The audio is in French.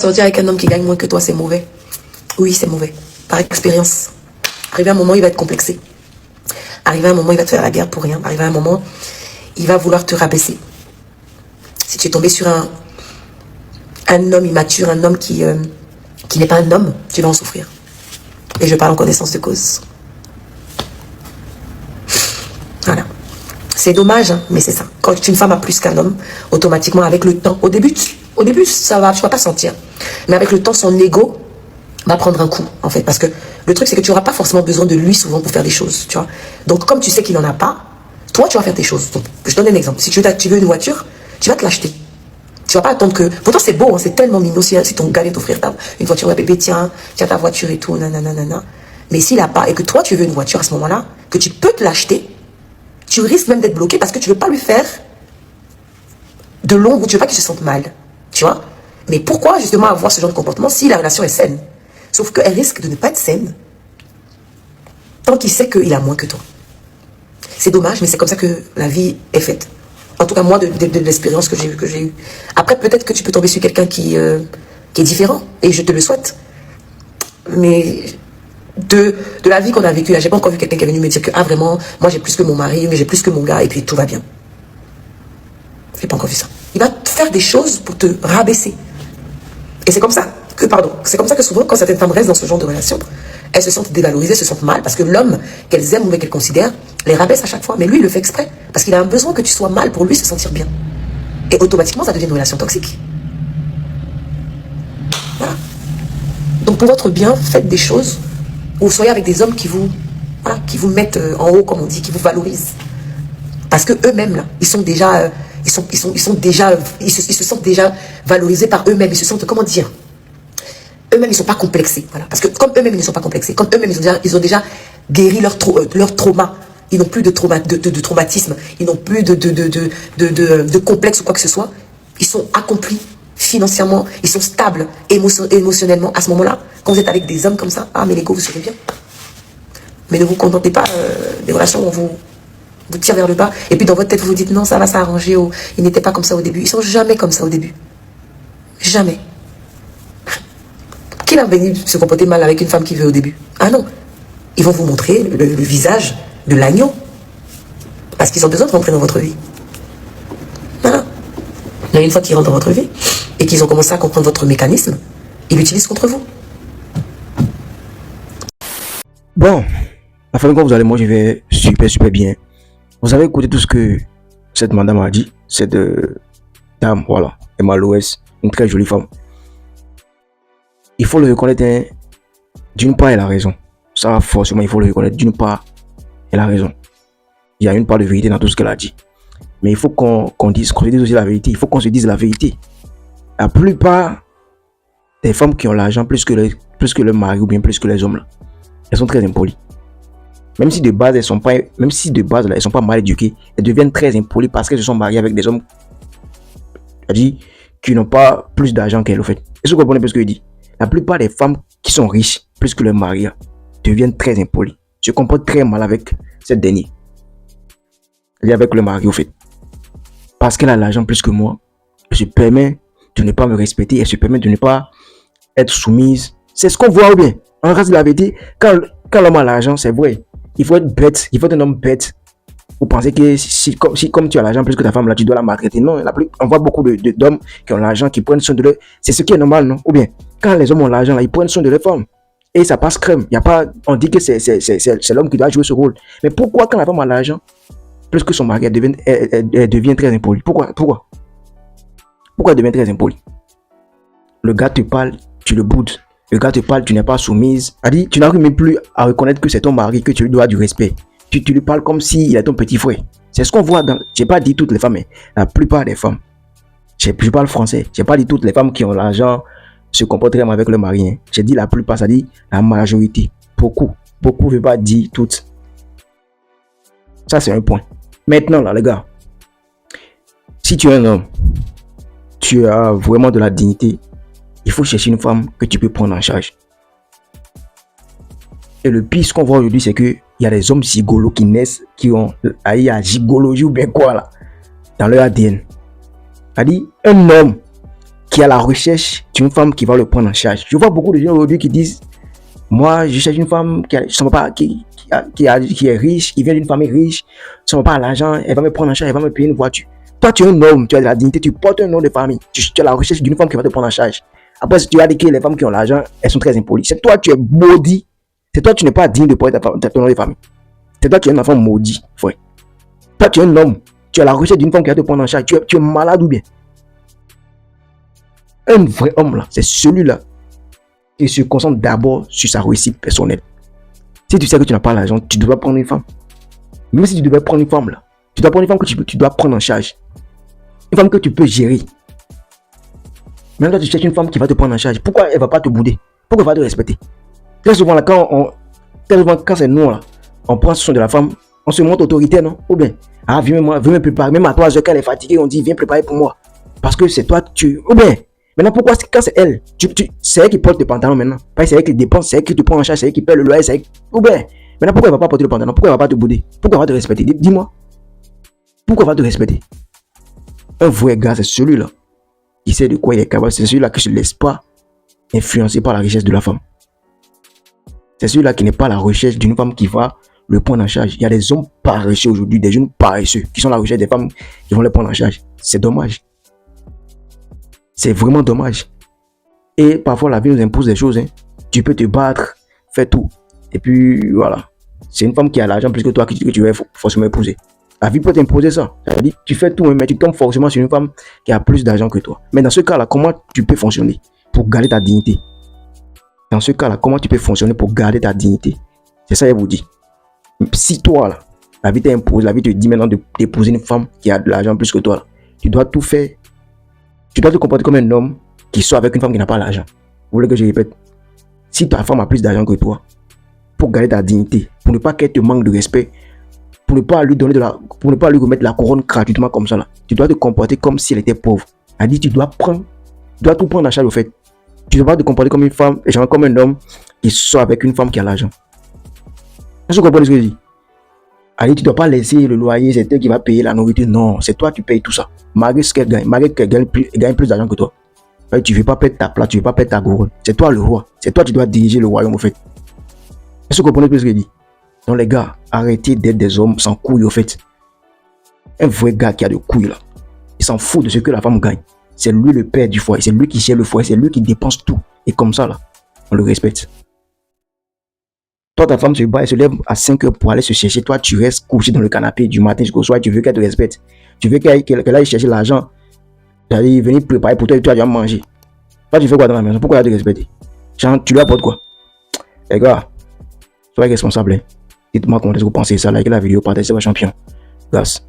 sortir avec un homme qui gagne moins que toi, c'est mauvais. Oui, c'est mauvais. Par expérience. Arrivé à un moment, il va être complexé. Arrivé à un moment, il va te faire la guerre pour rien. Arrivé à un moment, il va vouloir te rabaisser. Si tu es tombé sur un homme immature, un homme qui n'est pas un homme, tu vas en souffrir. Et je parle en connaissance de cause. Voilà. C'est dommage, hein, mais c'est ça. Quand une femme a plus qu'un homme, automatiquement, avec le temps, au début, ça va, tu vas pas sentir. Mais avec le temps, son ego va prendre un coup, en fait. Parce que le truc, c'est que tu n'auras pas forcément besoin de lui souvent pour faire des choses, tu vois. Donc, comme tu sais qu'il n'en a pas, toi, tu vas faire tes choses. Donc, je donne un exemple. Si tu veux une voiture, tu vas te l'acheter. Tu vas pas attendre que... Pourtant, c'est beau, hein, c'est tellement mignon. Si ton gars vient t'offrir une voiture, ouais, bébé, tiens ta voiture et tout, nanana. Mais s'il n'a pas, et que toi, tu veux une voiture à ce moment-là, que tu peux te l'acheter, tu risques même d'être bloqué parce que tu ne veux pas lui faire de l'ombre ou tu ne veux pas qu'il se sente mal. Tu vois? Mais pourquoi justement avoir ce genre de comportement si la relation est saine? Sauf qu'elle risque de ne pas être saine tant qu'il sait qu'il a moins que toi. C'est dommage, mais c'est comme ça que la vie est faite. En tout cas, moi, de l'expérience que j'ai eue. Après, peut-être que tu peux tomber sur quelqu'un qui est différent, et je te le souhaite. Mais de la vie qu'on a vécue, j'ai pas encore vu quelqu'un qui est venu me dire que, ah vraiment, moi j'ai plus que mon mari, mais j'ai plus que mon gars, et puis tout va bien. J'ai pas encore vu ça. Il va faire des choses pour te rabaisser. Et c'est comme ça que souvent, quand certaines femmes restent dans ce genre de relation, elles se sentent dévalorisées, se sentent mal, parce que l'homme qu'elles aiment ou qu'elles considèrent les rabaisse à chaque fois. Mais lui, il le fait exprès, parce qu'il a un besoin que tu sois mal pour lui se sentir bien. Et automatiquement, ça devient une relation toxique. Voilà. Donc pour votre bien, faites des choses, ou soyez avec des hommes qui vous mettent en haut, comme on dit, qui vous valorisent. Parce que eux-mêmes, là, ils se sentent déjà valorisés par eux-mêmes. Ils se sentent, comment dire, eux-mêmes, ils ne sont pas complexés. Voilà. Parce que comme eux-mêmes, ils ne sont pas complexés, comme eux-mêmes, ils ont déjà guéri leur trauma. Ils n'ont plus de traumatisme. Ils n'ont plus de complexe ou quoi que ce soit. Ils sont accomplis financièrement. Ils sont stables émotionnellement. À ce moment-là, quand vous êtes avec des hommes comme ça, ah, mais l'ego, vous serez bien. Mais ne vous contentez pas des relations où on vous tire vers le bas. Et puis dans votre tête, vous vous dites, non, ça va s'arranger. Oh, ils n'étaient pas comme ça au début. Ils ne sont jamais comme ça au début. Jamais. Qui va venir se comporter mal avec une femme qui veut au début? Ah non. Ils vont vous montrer le visage de l'agneau. Parce qu'ils ont besoin de rentrer dans votre vie. Voilà. Mais une fois qu'ils rentrent dans votre vie et qu'ils ont commencé à comprendre votre mécanisme, ils l'utilisent contre vous. Bon, la famille, quand vous allez, moi je vais super bien. Vous avez écouté tout ce que cette madame a dit. Cette dame, voilà, Emma Loès, une très jolie femme. Il faut le reconnaître, hein. D'une part, elle a raison. Ça, forcément, il faut le reconnaître. D'une part, elle a raison. Il y a une part de vérité dans tout ce qu'elle a dit. Mais il faut qu'on se dise aussi la vérité. Il faut qu'on se dise la vérité. La plupart des femmes qui ont l'argent plus que le mari ou bien plus que les hommes, là, elles sont très impolies. Même si de base elles sont pas mal éduquées, elles deviennent très impolies parce qu'elles se sont mariées avec des hommes, c'est-à-dire qui n'ont pas plus d'argent qu'elles, au fait. Est-ce que vous comprenez ce que je dis? La plupart des femmes qui sont riches plus que leur mari deviennent très impolies, se comportent très mal avec cette dernière, et avec le mari, au fait, parce qu'elle a l'argent plus que moi. Elle se permet de ne pas me respecter, elle se permet de ne pas être soumise. C'est ce qu'on voit, ou bien en reste la vérité. Quand l'homme a l'argent, c'est vrai, il faut être bête, il faut être un homme bête. Vous pensez que comme tu as l'argent plus que ta femme, là, tu dois la maltraiter? Non, on voit beaucoup d'hommes qui ont l'argent, qui prennent soin de leur... C'est ce qui est normal, non? Ou bien, quand les hommes ont l'argent, là, ils prennent soin de leur femme. Et ça passe crème. Y a pas, on dit que c'est l'homme qui doit jouer ce rôle. Mais pourquoi quand la femme a l'argent, plus que son mari, elle devient très impolie? Pourquoi elle devient très impolie? Le gars te parle, tu le boudes. Le gars te parle, tu n'es pas soumise. Tu n'arrives même plus à reconnaître que c'est ton mari, que tu lui dois du respect. Tu lui parles comme s'il est ton petit frère. C'est ce qu'on voit dans... Je n'ai pas dit toutes les femmes, mais la plupart des femmes. Je parle français. Je n'ai pas dit toutes les femmes qui ont l'argent se comportent très mal avec le mari. Hein. J'ai dit la plupart, ça dit la majorité. Beaucoup. Beaucoup, je ne vais pas dire toutes. Ça, c'est un point. Maintenant, là, les gars. Si tu es un homme, tu as vraiment de la dignité, il faut chercher une femme que tu peux prendre en charge. Et le pire, ce qu'on voit aujourd'hui, c'est qu'il y a des hommes gigolos qui naissent, qui ont la gigologie ou bien quoi là, dans leur ADN. C'est-à-dire, un homme qui est à la recherche d'une femme qui va le prendre en charge. Je vois beaucoup de gens aujourd'hui qui disent, moi, je cherche une femme qui est riche, qui vient d'une famille riche, ça ne va pas à l'argent, elle va me prendre en charge, elle va me payer une voiture. Toi, tu es un homme, tu as de la dignité, tu portes un nom de famille, tu es à la recherche d'une femme qui va te prendre en charge. Après, si tu as dit que les femmes qui ont l'argent, elles sont très impolies. C'est toi, tu es maudit. C'est toi, tu n'es pas digne de porter ton nom de famille. C'est toi qui es un enfant maudit, frère. Toi, tu es un homme, tu es à la recherche d'une femme qui va te prendre en charge. Tu es malade ou bien? Un vrai homme, là, c'est celui-là qui se concentre d'abord sur sa réussite personnelle. Si tu sais que tu n'as pas l'argent, tu dois prendre une femme. Même si tu devais prendre une femme, là, tu dois prendre une femme que tu dois prendre en charge. Une femme que tu peux gérer. Maintenant, tu cherches une femme qui va te prendre en charge. Pourquoi elle ne va pas te bouder? Pourquoi elle va te respecter? Très souvent, là, quand c'est nous, là, on prend soin de la femme, on se montre autoritaire, non? Ou bien, viens me préparer. Même à 3 heures, quand elle est fatiguée, on dit, viens préparer pour moi. Parce que c'est toi, ou bien, maintenant, pourquoi quand c'est elle, c'est elle qui porte le pantalon maintenant. C'est elle qui dépense, c'est elle qui te prend en charge, c'est elle qui paie le loyer, c'est elle. Ou bien, maintenant, pourquoi elle ne va pas porter le pantalon? Pourquoi elle ne va pas te bouder? Pourquoi elle va te respecter? Dis-moi. Pourquoi elle va te respecter? Un vrai gars, c'est celui-là qui sait de quoi il est capable. C'est celui-là qui ne se laisse pas influencer par la richesse de la femme. C'est celui-là qui n'est pas à la recherche d'une femme qui va le prendre en charge. Il y a des hommes paresseux aujourd'hui, des jeunes paresseux qui sont à la recherche des femmes qui vont les prendre en charge. C'est dommage. C'est vraiment dommage. Et parfois, la vie nous impose des choses. Hein. Tu peux te battre, faire tout. Et puis, voilà. C'est une femme qui a l'argent plus que toi que tu vas forcément épouser. La vie peut t'imposer ça. C'est-à-dire, tu fais tout, mais tu tombes forcément sur une femme qui a plus d'argent que toi. Mais dans ce cas-là, comment tu peux fonctionner pour garder ta dignité? Dans ce cas-là, comment tu peux fonctionner pour garder ta dignité? C'est ça, elle vous dit. Si toi, là, la vie t'impose, la vie te dit maintenant d'épouser une femme qui a de l'argent plus que toi, là, tu dois tout faire. Tu dois te comporter comme un homme qui sort avec une femme qui n'a pas l'argent. Vous voulez que je répète? Si ta femme a plus d'argent que toi, pour garder ta dignité, pour ne pas qu'elle te manque de respect, pour ne pas lui remettre la couronne gratuitement comme ça là, tu dois te comporter comme si elle était pauvre. Elle dit tu dois tout prendre en charge au fait. Tu ne dois pas te comporter comme une femme, genre comme un homme qui sort avec une femme qui a l'argent. Est-ce que vous comprenez ce que je dis? Elle dit tu ne dois pas laisser le loyer, c'est elle qui va payer la nourriture. Non, c'est toi qui payes tout ça. Malgré ce qu'elle gagne plus d'argent que toi. Tu ne veux pas perdre ta place, tu ne veux pas perdre ta couronne. C'est toi le roi. C'est toi qui dois diriger le royaume au fait. Est-ce que vous comprenez ce que je dis? Donc les gars, arrêtez d'être des hommes sans couilles au fait. Un vrai gars qui a de couilles là, il s'en fout de ce que la femme gagne. C'est lui le père du foyer, c'est lui qui gère le foyer, c'est lui qui dépense tout. Et comme ça là, on le respecte. Toi, ta femme se bat, elle se lève à 5 heures pour aller se chercher. Toi, tu restes couché dans le canapé du matin jusqu'au soir. Tu veux qu'elle te respecte. Tu veux qu'elle aille chercher l'argent. D'aller venir préparer pour toi et toi, tu vas manger. Toi, tu fais quoi dans la maison? Pourquoi elle te respecte? Genre, tu lui apportes quoi? Les gars, soyez responsables. Dites-moi comment est-ce que vous pensez ça. Likez la vidéo, partagez votre champion. Grâce.